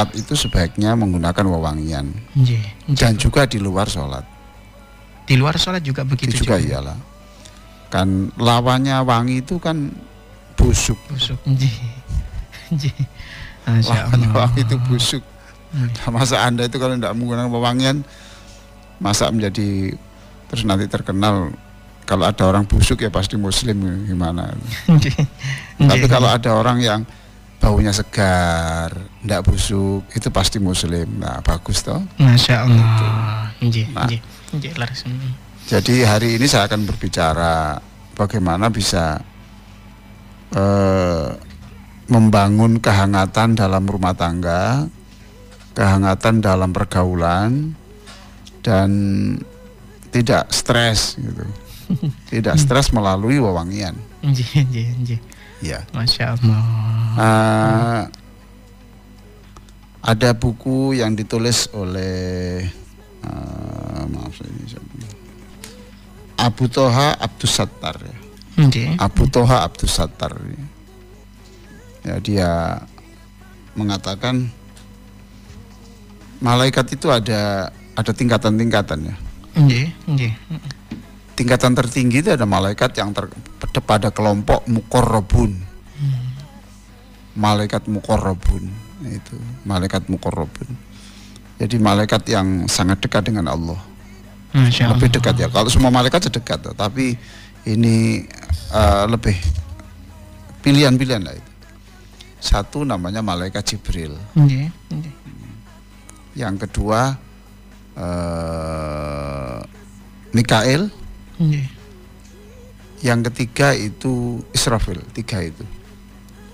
sholat itu sebaiknya menggunakan wewangian. Dan juga di luar sholat. Di luar sholat juga begitu juga. Iyalah. Kan lawannya wangi itu kan busuk. Lawannya wangi itu busuk. Masa Anda itu kalau tidak menggunakan wewangian, masa menjadi terus nanti terkenal. Kalau ada orang busuk ya pasti muslim, gimana. Tapi kalau ada orang yang baunya segar, tidak busuk, itu pasti muslim. Nah, bagus toh. Masya Allah. Nah, jadi hari ini saya akan berbicara bagaimana bisa membangun kehangatan dalam rumah tangga, kehangatan dalam pergaulan, dan tidak stres gitu. Tidak stres melalui wewangian. Ya. Masya Allah. Ada buku yang ditulis oleh Abu Toha Abdus Sattar ya. Abu Toha Abdus Sattar ya, dia mengatakan malaikat itu ada tingkatan-tingkatannya. Tingkatan tertinggi itu ada malaikat yang pada kelompok muqarrabun. Malaikat muqarrabun itu, malaikat muqarrabun. Jadi malaikat yang sangat dekat dengan Allah. Lebih dekat ya. Kalau semua malaikat sedekat, tapi ini lebih pilihan-pilihan lah itu. Satu namanya malaikat Jibril. Yang kedua Mikail. Yang ketiga itu Israfil. Tiga itu.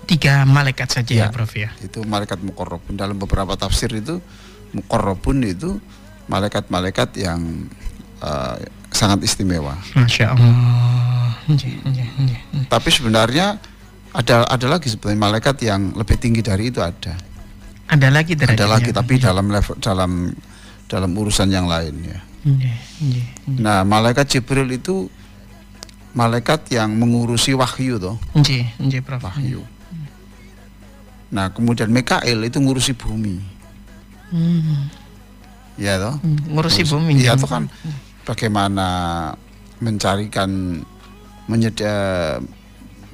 3 malaikat saja ya, Prof ya. Itu malaikat muqarrabun. Dalam beberapa tafsir itu muqarrabun itu malaikat-malaikat yang sangat istimewa. Masya Allah. Tapi sebenarnya ada lagi sebenarnya malaikat yang lebih tinggi dari itu ada. Ada lagi tapi dalam level dalam urusan yang lain ya. Nah, malaikat Jibril itu malaikat yang mengurusi wahyu toh. Prof. Wahyu. Nah, kemudian Mikail itu ngurusi bumi. Ya toh. Ngurusi bumi. Iya toh kan bagaimana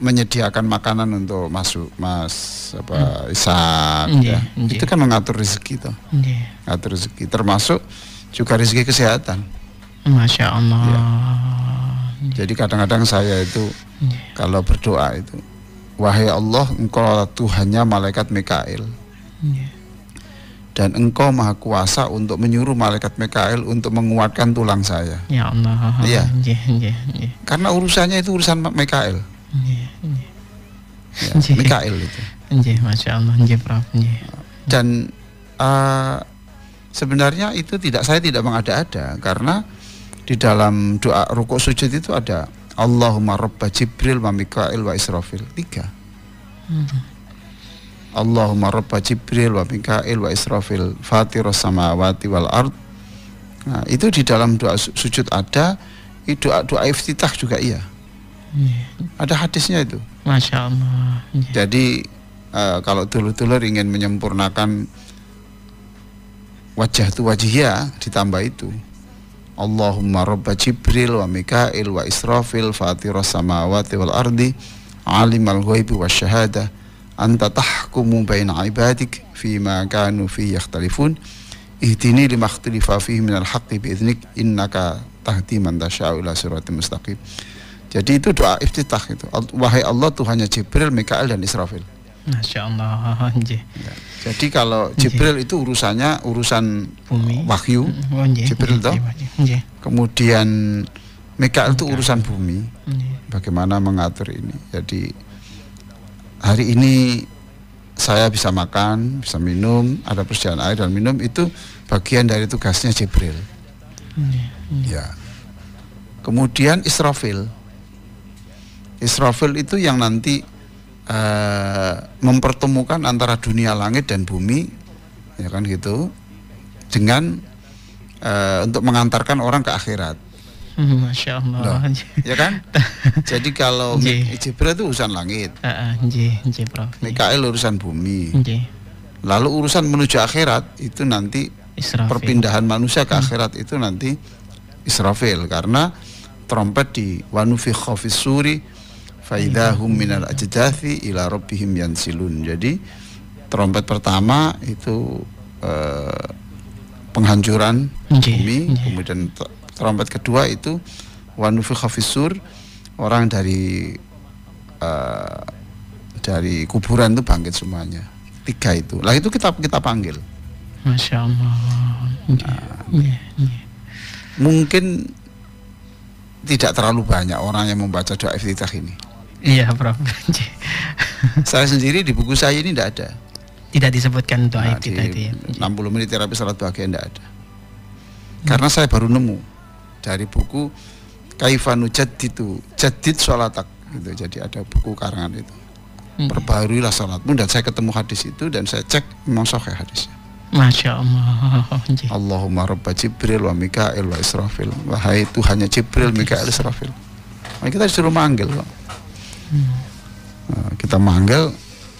menyediakan makanan untuk Ishak ya. Itu kan mengatur rezeki toh. Ngatur rezeki termasuk juga rezeki kesehatan. Masya Allah. Ya. Jadi kadang-kadang saya itu kalau berdoa itu, wahai Allah, Engkau Tuhannya malaikat Mikail, dan Engkau maha kuasa untuk menyuruh malaikat Mikail untuk menguatkan tulang saya. Ya Allah. Iya. Karena urusannya itu urusan Mikail. Mikail itu. Masya Allah. Prof. Dan sebenarnya itu saya tidak mengada-ada, karena di dalam doa rukuk sujud itu ada Allahumma rabba Jibril wa Mikail wa Israfil. 3. Allahumma rabba Jibril wa Mikail wa Israfil fatiras samawati wal ard. Nah, itu di dalam doa sujud ada, doa iftitah juga iya. Ada hadisnya itu. Masya Allah. Jadi kalau dulur-dulur ingin menyempurnakan wajah tu wajihya, ditambah itu Allahumma rabba Jibril wa Mikail wa Israfil fatiras samawati wal ardi alimal ghaibi wasyahada anta tahkumu baina ibadik fima kanu fi yakhtalifun ihdini lima ikhtalafa fihi minal haqqi bi'idhnik innaka tahdi man tasya'u ila siratal mustaqim. Jadi itu doa iftitah itu. Wahai Allah, Tuhannya Jibril, Mikail dan Israfil. Masya Allah. Ya. Jadi kalau Jibril itu urusannya urusan bumi, wahyu, Jibril toh. Kemudian Mikail itu urusan bumi. Bagaimana mengatur ini. Jadi hari ini saya bisa makan, bisa minum, ada persediaan air dan minum, itu bagian dari tugasnya Jibril. Ya. Kemudian Israfil. Israfil itu yang nanti mempertemukan antara dunia langit dan bumi, ya kan gitu, dengan untuk mengantarkan orang ke akhirat. Masya Allah. Loh, ya kan? Jadi kalau Jibril itu urusan langit, Prof. Mikail urusan bumi, Lalu urusan menuju akhirat itu nanti Israfil. Perpindahan manusia ke akhirat itu nanti Israfil, karena trompet di wanufikha fis suri faidahum minal ajdathi ila rabbihim yansilun. Jadi trompet pertama itu penghancuran bumi, kemudian trompet kedua itu wanufikha fis sur, orang dari kuburan itu bangkit semuanya. 3 itu. Lah itu kita panggil. Masya Allah. Mungkin tidak terlalu banyak orang yang membaca doa iftitah ini. Iya, Prof. Saya sendiri di buku saya ini tidak ada. Tidak disebutkan doa iftitah itu ya. 60 menit terapi salat bahagia tidak ada. Karena saya baru nemu dari buku Kaifanu Jaddidu Jaddid Sholatak gitu. Jadi ada buku karangan itu. Perbaharuilah salatmu, dan saya ketemu hadis itu dan saya cek memang sahih hadisnya. Masya Allah. Allahumma Rabba Jibril wa Mikail wa Israfil. Wahai Tuhannya Jibril, Mikail, Israfil. Nah, kita disuruh manggil kok. Nah, kita manggil,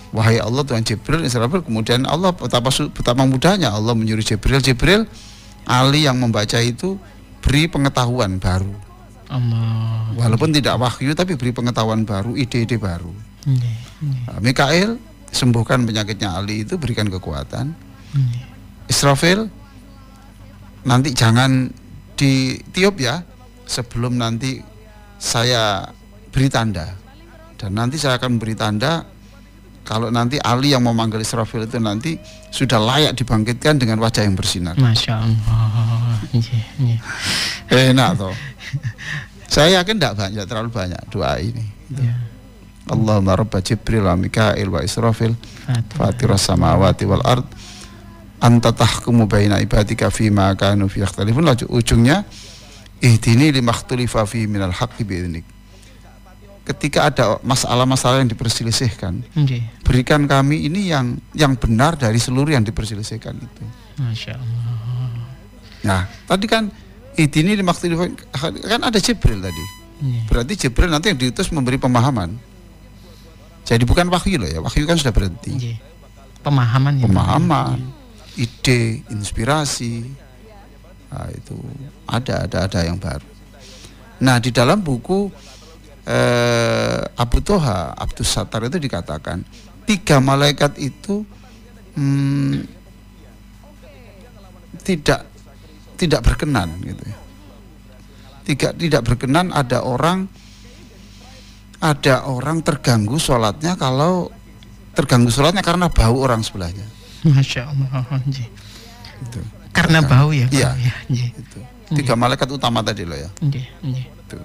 wahai Allah Tuhan Jibril, Israfil. Kemudian Allah betapa mudahnya Allah menyuruh Jibril, Ali yang membaca itu beri pengetahuan baru. Allah. Walaupun tidak wahyu tapi beri pengetahuan baru, ide-ide baru. Mikail sembuhkan penyakitnya Ali itu, berikan kekuatan. Israfil nanti jangan ditiup ya sebelum nanti saya beri tanda, dan nanti saya akan beri tanda kalau nanti Ali yang memanggil Israfil itu nanti sudah layak dibangkitkan dengan wajah yang bersinar. Masya Allah. Enak toh. Saya yakin tidak terlalu banyak doa ini. Allahumma Rabba Jibril wa Mikail wa Israfil Fatiras samawati wal ard anta tahkumu baina ibadika fima kanu fi yakhtalifun. Ujungnya ihdini limakhtulifa fi minal haqqi bi'idnik. Ketika ada masalah-masalah yang diperselisihkan, berikan kami ini yang benar dari seluruh yang diperselisihkan itu. Masya Allah. Nah, tadi kan ihdini limakhtulifa, kan ada Jibril tadi. Berarti Jibril nanti yang diutus memberi pemahaman. Jadi bukan wahyu loh ya, wahyu kan sudah berhenti. Pemahaman. Ide, inspirasi, nah, itu ada yang baru. Nah, di dalam buku Abu Toha Abdus Sattar itu dikatakan 3 malaikat itu tidak berkenan gitu ya. Tidak berkenan ada orang terganggu sholatnya kalau terganggu sholatnya karena bau orang sebelahnya. Masya Allah. Itu. Karena bau ya. Iya. Itu. 3 malaikat utama tadi loh ya. Itu.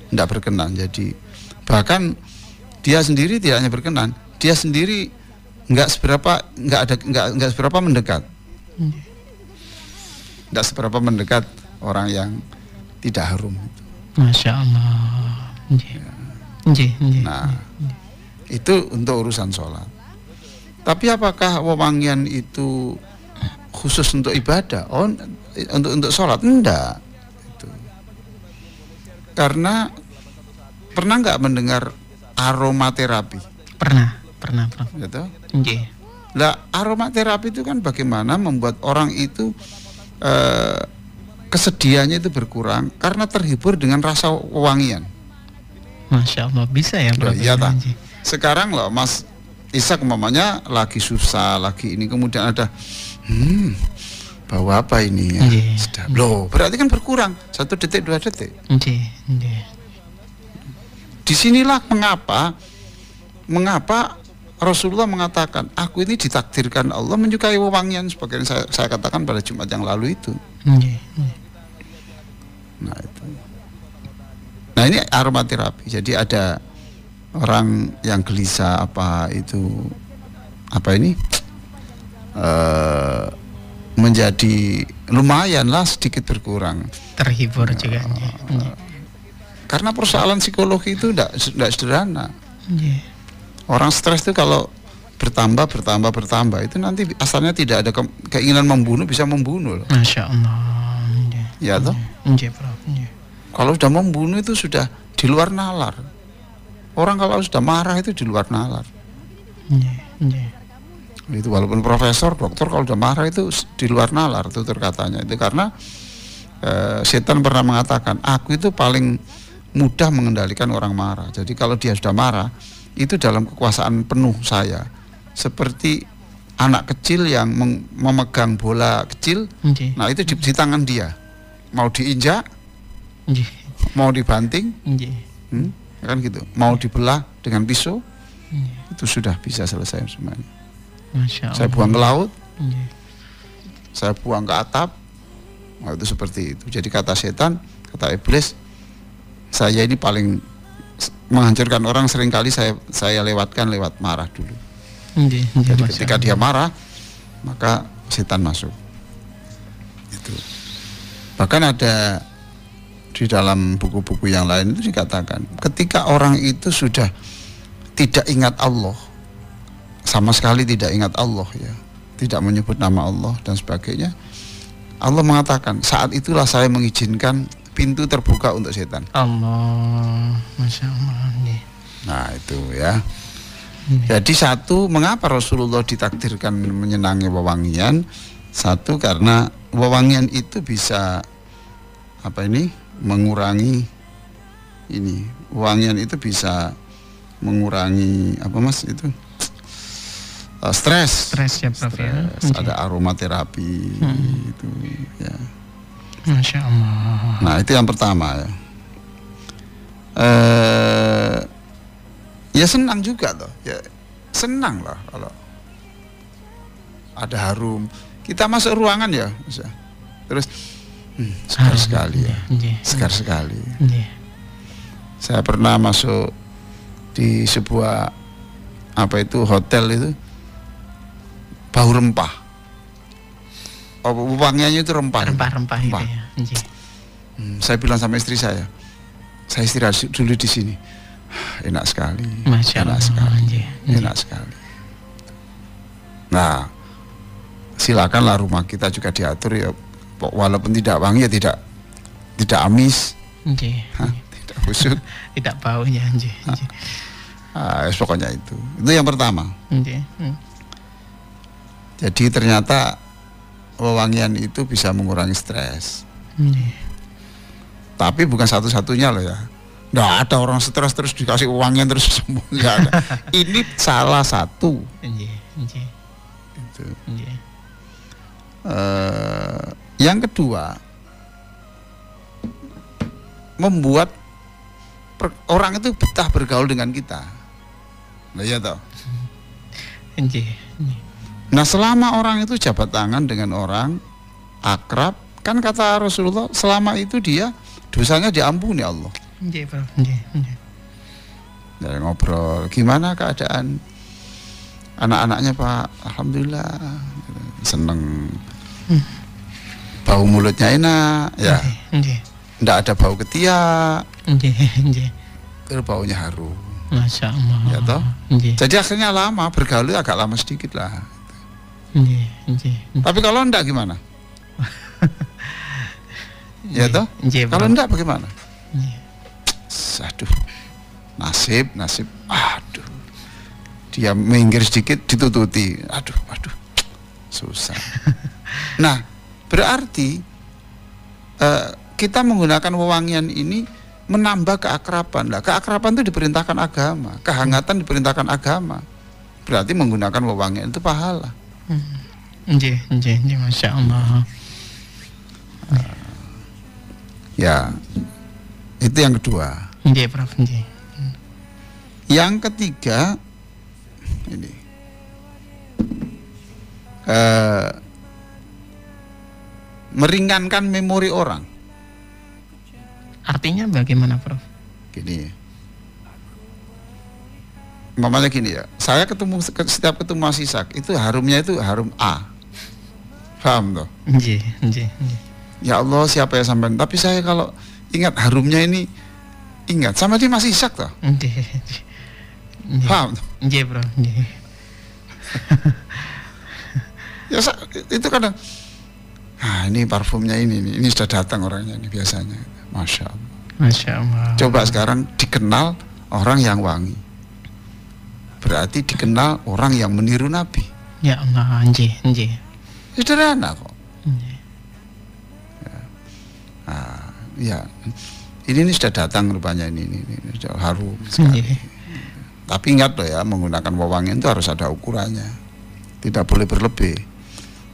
Tidak berkenan. Jadi bahkan dia sendiri tidak hanya berkenan, dia sendiri nggak seberapa mendekat. Nggak seberapa mendekat orang yang tidak harum. Masya Allah. Nah, itu untuk urusan sholat. Tapi apakah wewangian itu khusus untuk ibadah? Oh, untuk sholat? Enggak. Itu. Karena pernah nggak mendengar aromaterapi? Pernah. Gitu? Lah, aromaterapi itu kan bagaimana membuat orang itu kesedihannya itu berkurang karena terhibur dengan rasa wewangian. Masya Allah, bisa ya Bro? Iya tak. Sekarang loh Mas Ishak umpamanya lagi susah, lagi ini, kemudian ada bau apa ini ya? Sedap. Loh, berarti kan berkurang 1 detik 2 detik. Disinilah mengapa Rasulullah mengatakan, aku ini ditakdirkan Allah menyukai wewangian, sebagian saya katakan pada Jumat yang lalu itu. Nah itu. Nah ini aromaterapi. Jadi ada orang yang gelisah menjadi lumayanlah sedikit berkurang. Terhibur juga. Karena persoalan psikologi itu tidak sederhana. Orang stres itu kalau bertambah itu nanti asalnya tidak ada keinginan membunuh, bisa membunuh loh. Masya Allah. Ya toh? Kalau sudah membunuh itu sudah di luar nalar. Orang kalau sudah marah itu di luar nalar. Itu walaupun profesor, dokter kalau udah marah itu di luar nalar tutur katanya. Itu karena setan pernah mengatakan, aku itu paling mudah mengendalikan orang marah. Jadi kalau dia sudah marah, itu dalam kekuasaan penuh saya. Seperti anak kecil yang memegang bola kecil, nah itu di tangan dia. Mau diinjak, mau dibanting, kan gitu. Mau dibelah dengan pisau, itu sudah bisa selesai semuanya. Saya buang ke laut, saya buang ke atap, nah, itu seperti itu. Jadi kata setan, kata iblis, saya ini paling menghancurkan orang seringkali saya lewatkan lewat marah dulu. Jadi ketika dia marah, maka setan masuk. Itu. Bahkan ada di dalam buku-buku yang lain itu dikatakan, ketika orang itu sudah tidak ingat Allah, sama sekali tidak ingat Allah ya, tidak menyebut nama Allah dan sebagainya, Allah mengatakan saat itulah saya mengizinkan pintu terbuka untuk setan. Allah, Masya Allah. Nah itu ya. Jadi satu, mengapa Rasulullah ditakdirkan menyenangi wewangian? Satu, karena wewangian itu bisa mengurangi ini. Wewangian itu bisa mengurangi stres ya Prof. Ada aromaterapi itu ya. Masya Allah. Nah itu yang pertama ya. Ya senang juga loh. Ya senang lah kalau ada harum. Kita masuk ruangan ya, terus segar sekali ya, segar sekali. Saya pernah masuk di sebuah hotel itu, bau rempah. Wangiannya itu rempah gitu ya. Saya bilang sama istri saya istirahat dulu di sini. Enak sekali. Enak sekali. Nah, silakanlah rumah kita juga diatur ya. Walaupun tidak wangi ya tidak amis. Tidak busuk, tidak bau ya. Pokoknya itu yang pertama. Jadi ternyata wewangian itu bisa mengurangi stres. Tapi bukan satu-satunya loh ya. Nggak ada orang stres terus dikasih wewangian terus sembuh, nggak ada. Ini salah satu. Itu. Yang kedua, membuat orang itu betah bergaul dengan kita. Nah ya toh. Nah selama orang itu jabat tangan dengan orang akrab, kan kata Rasulullah, selama itu dia dosanya diampuni Allah. Dari ngobrol, gimana keadaan anak-anaknya Pak? Alhamdulillah, seneng. Bau mulutnya enak, ya. Nggak ada bau ketiak. Terus baunya harum. Masya Allah. Ya toh. Jadi akhirnya lama bergaul agak lama sedikit lah. Tapi kalau enggak gimana? Ya toh. Kalau enggak bagaimana? Aduh, nasib, aduh, dia minggir sedikit ditututi, aduh, susah. Nah, berarti kita menggunakan wewangian ini menambah keakraban. Lah, keakraban itu diperintahkan agama, kehangatan diperintahkan agama. Berarti menggunakan wewangian itu pahala. Masya Allah. Ya, itu yang kedua. Prof. Yang ketiga, ini meringankan memori orang. Artinya bagaimana, Prof? Gini, mamanya gini ya. Saya setiap ketemu Mas Ishak itu harumnya itu harum A. Paham toh? Ya Allah, siapa ya sampean? Tapi saya kalau ingat harumnya ini, ingat sama dia Mas Ishak toh. Paham? Bro. Ya itu kadang, ini parfumnya ini sudah datang orangnya ini biasanya. Masya Allah. Coba sekarang dikenal orang yang wangi, berarti dikenal orang yang meniru Nabi. Ya Allah, nggih, nggih. Sederhana kok. Nggih. Ya. Ini sudah datang rupanya ini sudah harum sekali. Tapi ingat loh ya, menggunakan wewangian itu harus ada ukurannya. Tidak boleh berlebih.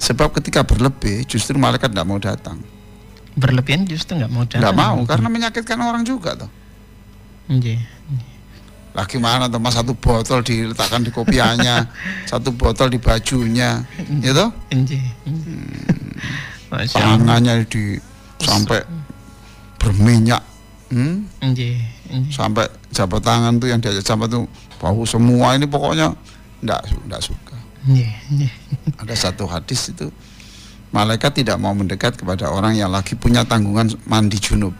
Sebab ketika berlebih justru malaikat tidak mau datang. Berlebihan justru nggak mau datang. Nggak mau, karena menyakitkan orang juga toh. Nggih. Lah gimana tuh Mas, satu botol diletakkan di kopiahnya, satu botol di bajunya, ya toh? Tangannya sampai berminyak, sampai jabat tangan tuh yang diajak jabat tuh bau semua, ini pokoknya enggak suka. Ada satu hadis itu, malaikat tidak mau mendekat kepada orang yang lagi punya tanggungan mandi junub.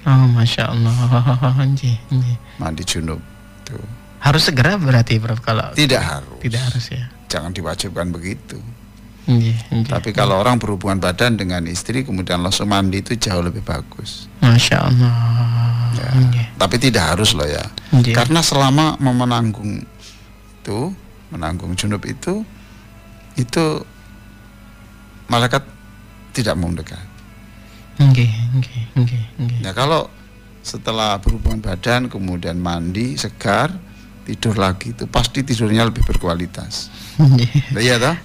Oh, Masya Allah. Mandi junub tuh. Harus segera berarti Prof kalau tidak harus. Tidak harus ya. Jangan diwajibkan begitu. Tapi kalau orang berhubungan badan dengan istri kemudian langsung mandi itu jauh lebih bagus. Masya Allah. Ya. Tapi tidak harus loh ya. Karena selama menanggung junub itu malaikat tidak mau mendekat. Ya kalau setelah berhubungan badan kemudian mandi segar tidur lagi itu pasti tidurnya lebih berkualitas. Iya toh?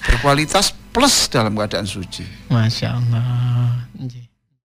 Berkualitas plus dalam keadaan suci. Masya Allah.